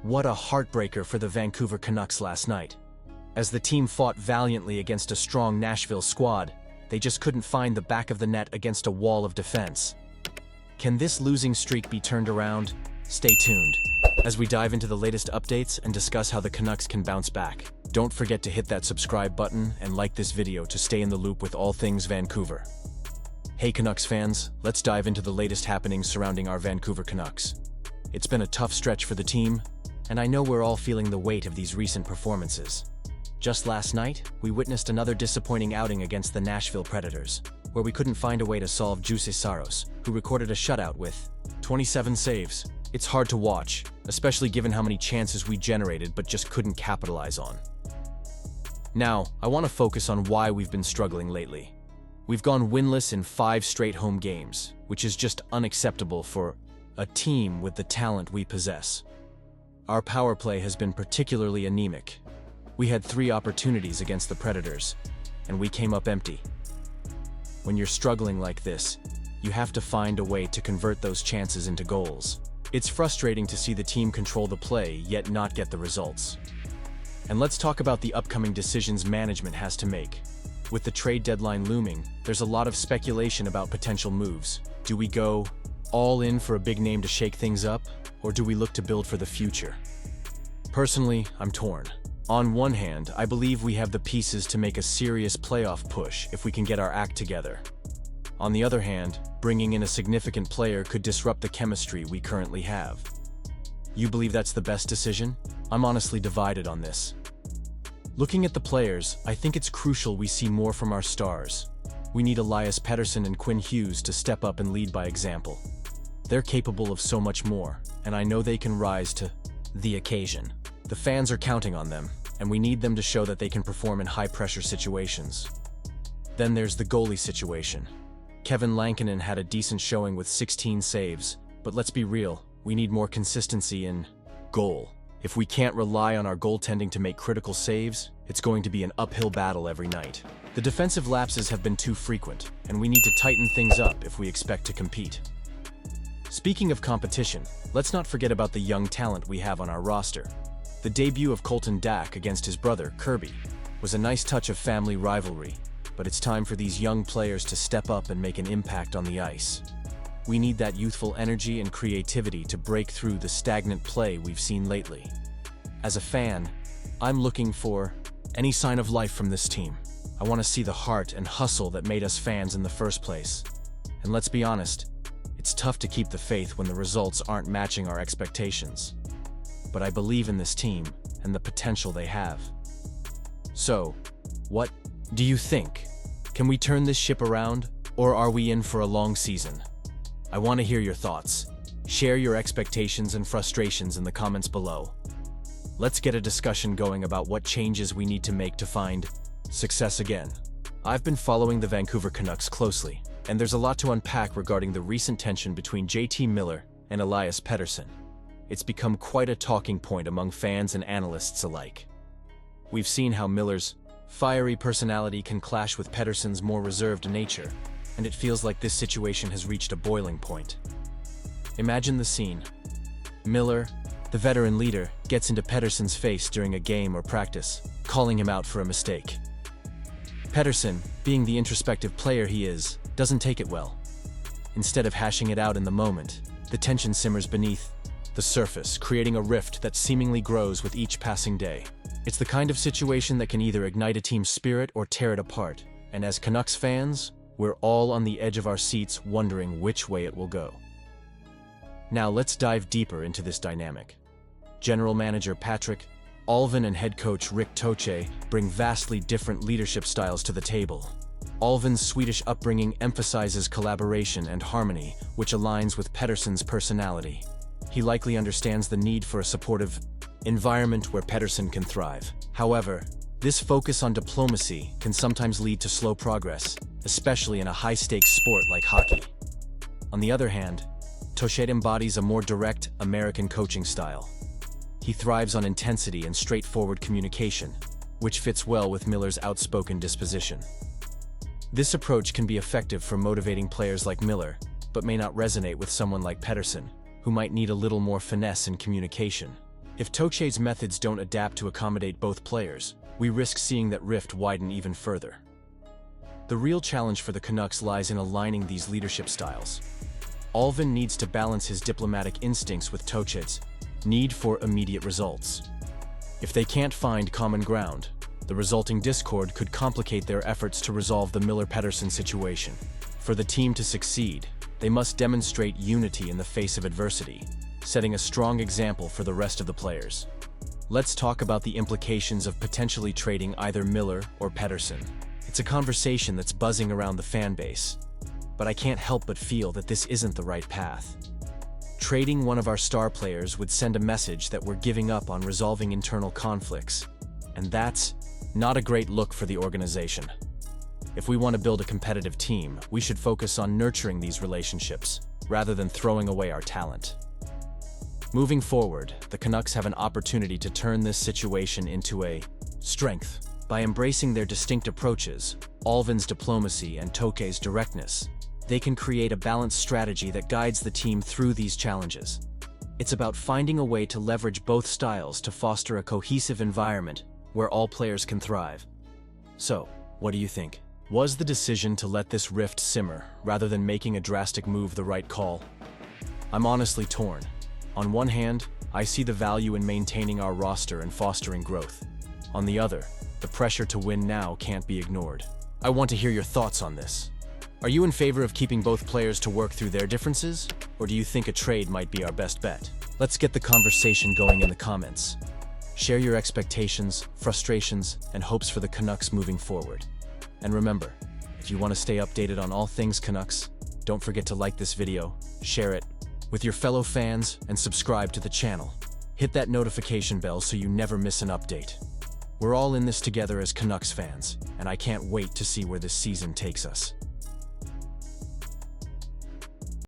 What a heartbreaker for the Vancouver Canucks last night. As the team fought valiantly against a strong Nashville squad, they just couldn't find the back of the net against a wall of defense. Can this losing streak be turned around? Stay tuned as we dive into the latest updates and discuss how the Canucks can bounce back. Don't forget to hit that subscribe button and like this video to stay in the loop with all things Vancouver. Hey Canucks fans, let's dive into the latest happenings surrounding our Vancouver Canucks. It's been a tough stretch for the team, and I know we're all feeling the weight of these recent performances. Just last night, we witnessed another disappointing outing against the Nashville Predators, where we couldn't find a way to solve Juuse Saros, who recorded a shutout with 27 saves. It's hard to watch, especially given how many chances we generated but just couldn't capitalize on. Now, I want to focus on why we've been struggling lately. We've gone winless in 5 straight home games, which is just unacceptable for a team with the talent we possess. Our power play has been particularly anemic. We had 3 opportunities against the Predators, and we came up empty. When you're struggling like this, you have to find a way to convert those chances into goals. It's frustrating to see the team control the play, yet not get the results. And let's talk about the upcoming decisions management has to make. With the trade deadline looming, there's a lot of speculation about potential moves. Do we go all in for a big name to shake things up, or do we look to build for the future? Personally, I'm torn. On one hand, I believe we have the pieces to make a serious playoff push if we can get our act together. On the other hand, bringing in a significant player could disrupt the chemistry we currently have. You believe that's the best decision? I'm honestly divided on this. Looking at the players, I think it's crucial we see more from our stars. We need Elias Pettersson and Quinn Hughes to step up and lead by example. They're capable of so much more, and I know they can rise to the occasion. The fans are counting on them, and we need them to show that they can perform in high-pressure situations. Then there's the goalie situation. Kevin Lankinen had a decent showing with 16 saves, but let's be real, we need more consistency in goal. If we can't rely on our goaltending to make critical saves, it's going to be an uphill battle every night. The defensive lapses have been too frequent, and we need to tighten things up if we expect to compete. Speaking of competition, let's not forget about the young talent we have on our roster. The debut of Colton Dach against his brother, Kirby, was a nice touch of family rivalry, but it's time for these young players to step up and make an impact on the ice. We need that youthful energy and creativity to break through the stagnant play we've seen lately. As a fan, I'm looking for any sign of life from this team. I want to see the heart and hustle that made us fans in the first place. And let's be honest, it's tough to keep the faith when the results aren't matching our expectations. But I believe in this team and the potential they have. So, what do you think? Can we turn this ship around, or are we in for a long season? I want to hear your thoughts. Share your expectations and frustrations in the comments below. Let's get a discussion going about what changes we need to make to find success again. I've been following the Vancouver Canucks closely, and there's a lot to unpack regarding the recent tension between JT Miller and Elias Pettersson. It's become quite a talking point among fans and analysts alike. We've seen how Miller's fiery personality can clash with Pettersson's more reserved nature, and it feels like this situation has reached a boiling point. Imagine the scene. Miller, the veteran leader, gets into Pettersson's face during a game or practice, calling him out for a mistake. Pettersson, being the introspective player he is, doesn't take it well. Instead of hashing it out in the moment, the tension simmers beneath the surface, creating a rift that seemingly grows with each passing day. It's the kind of situation that can either ignite a team's spirit or tear it apart, and as Canucks fans, we're all on the edge of our seats wondering which way it will go. Now let's dive deeper into this dynamic. General Manager Patrick Alvin and head coach Rick Toche bring vastly different leadership styles to the table. Alvin's Swedish upbringing emphasizes collaboration and harmony, which aligns with Pettersson's personality. He likely understands the need for a supportive environment where Pettersson can thrive. However, this focus on diplomacy can sometimes lead to slow progress, especially in a high-stakes sport like hockey. On the other hand, Toche embodies a more direct American coaching style. He thrives on intensity and straightforward communication, which fits well with Miller's outspoken disposition. This approach can be effective for motivating players like Miller, but may not resonate with someone like Pettersson, who might need a little more finesse in communication. If Tocche's methods don't adapt to accommodate both players, we risk seeing that rift widen even further. The real challenge for the Canucks lies in aligning these leadership styles. Alvin needs to balance his diplomatic instincts with Tocche's need for immediate results. If they can't find common ground, the resulting discord could complicate their efforts to resolve the Miller-Pettersson situation. For the team to succeed, they must demonstrate unity in the face of adversity, setting a strong example for the rest of the players. Let's talk about the implications of potentially trading either Miller or Pettersson. It's a conversation that's buzzing around the fan base, but I can't help but feel that this isn't the right path. Trading one of our star players would send a message that we're giving up on resolving internal conflicts, and that's not a great look for the organization. If we want to build a competitive team, we should focus on nurturing these relationships, rather than throwing away our talent. Moving forward, the Canucks have an opportunity to turn this situation into a strength. By embracing their distinct approaches, Alvin's diplomacy and Tocche's directness, they can create a balanced strategy that guides the team through these challenges. It's about finding a way to leverage both styles to foster a cohesive environment where all players can thrive. So, what do you think? Was the decision to let this rift simmer rather than making a drastic move the right call? I'm honestly torn. On one hand, I see the value in maintaining our roster and fostering growth. On the other, the pressure to win now can't be ignored. I want to hear your thoughts on this. Are you in favor of keeping both players to work through their differences, or do you think a trade might be our best bet? Let's get the conversation going in the comments. Share your expectations, frustrations, and hopes for the Canucks moving forward. And remember, if you want to stay updated on all things Canucks, don't forget to like this video, share it with your fellow fans, and subscribe to the channel. Hit that notification bell so you never miss an update. We're all in this together as Canucks fans, and I can't wait to see where this season takes us.